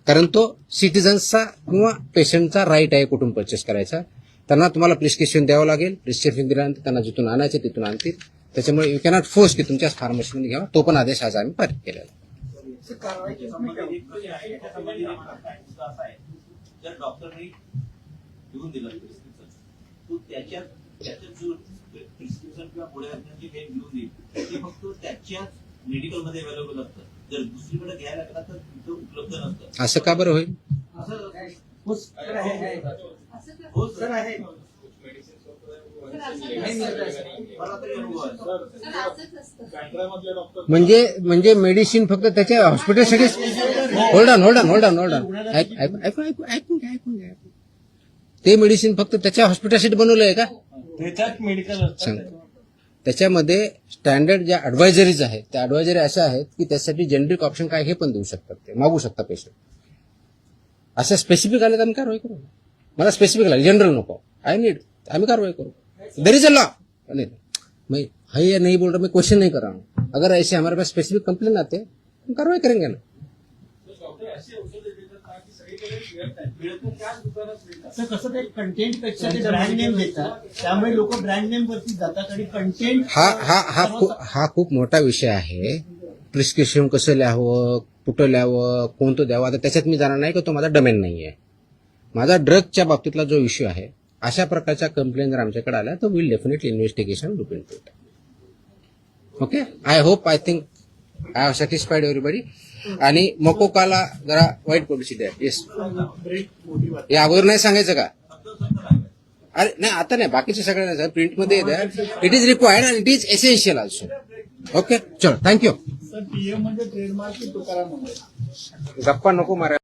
कारण तो सिटिझन्सचा किंवा पेशंटचा राईट आहे कुठून परचेस करायचा. त्यांना तुम्हाला प्रिस्क्रिप्शन द्यावं लागेल. प्रिस्क्रिप्शन दिल्यानंतर त्यांना जिथून आणायचे तिथून आणतील. त्याच्यामुळे यू कॅनॉट फोर्स की तुमच्याच फार्मसीमध्ये घ्यावा. तो पण आदेश आज आम्ही पारित केलेला आहे. जर डॉक्टरने लिहून दिलं प्रिस्क्रिप्शन, तो त्याच्यात जो प्रिस्क्रिप्शन किंवा पुढे जे काही लिहून देईल ते फक्त त्याच्याच मेडिकलमध्ये अवेलेबल असतं. जर दुसरीकडे घ्यायला लागला तर तिथं उपलब्ध नसतं. असं का बरं होईल? हो सर आहे. हो सर आहे. नाही मिळत. मला तरी अनुभव आहे. बँड्रामधले डॉक्टर म्हणजे मेडिसिन फक्त त्याच्या हॉस्पिटलसाठीच. Hold on. ऐकून घ्या. ते मेडिसिन फक्त त्याच्या हॉस्पिटलसाठी बनवलंय का? त्याच्यात मेडिकल सांग. त्याच्यामध्ये स्टँडर्ड ज्या अडवायझरीज आहेत त्या अडवायझरी अशा आहेत की त्यासाठी जेनरिक ऑप्शन काय हे पण देऊ शकतात, ते मागू शकता पेशंट. अशा स्पेसिफिक आले तर आम्ही कारवाई करू. मला स्पेसिफिक लागले, जनरल नको. आम्ही कारवाई करू. There is a law. मैं है या नहीं बोल रहा, मैं क्वेश्चन नहीं कर रहा हूँ. अगर ऐसे हमारे पास स्पेसिफिक कंप्लेन आते हैं हम कार्रवाई करेंगे ना. असं कसं ते कंटेंट पेक्षा ते ब्रँड नेम देतात, त्यामुळे लोक ब्रँड नेम वरती जातात आणि कंटेंट हा खूप मोठा विषय आहे. प्रिस्क्रिप्शन कसं लिहावं, कुठं लिहावं, कोणतं द्यावं, आता त्याच्यात मी जाणार नाही की तो माझा डोमेन नाही आहे. माझा ड्रगच्या बाबतीतला जो इश्यू आहे, अशा प्रकारच्या कंप्लेंट जर आमच्याकडे आल्या तर will definitely investigation look into it. Okay, I think I have satisfied everybody. आणि मकोकाला जरा वाईट पब्लिसिटी आहे. येस, हे अगोदर नाही सांगायचं का? अरे नाही, आता नाही, बाकीचे सगळे नाही, प्रिंटमध्ये it is required and it is essential also. Okay, चलो, थँक्यू. सर पीएम म्हणजे ट्रेडमार्क की तुकाराम मुंडे? गप्पा नको मारा.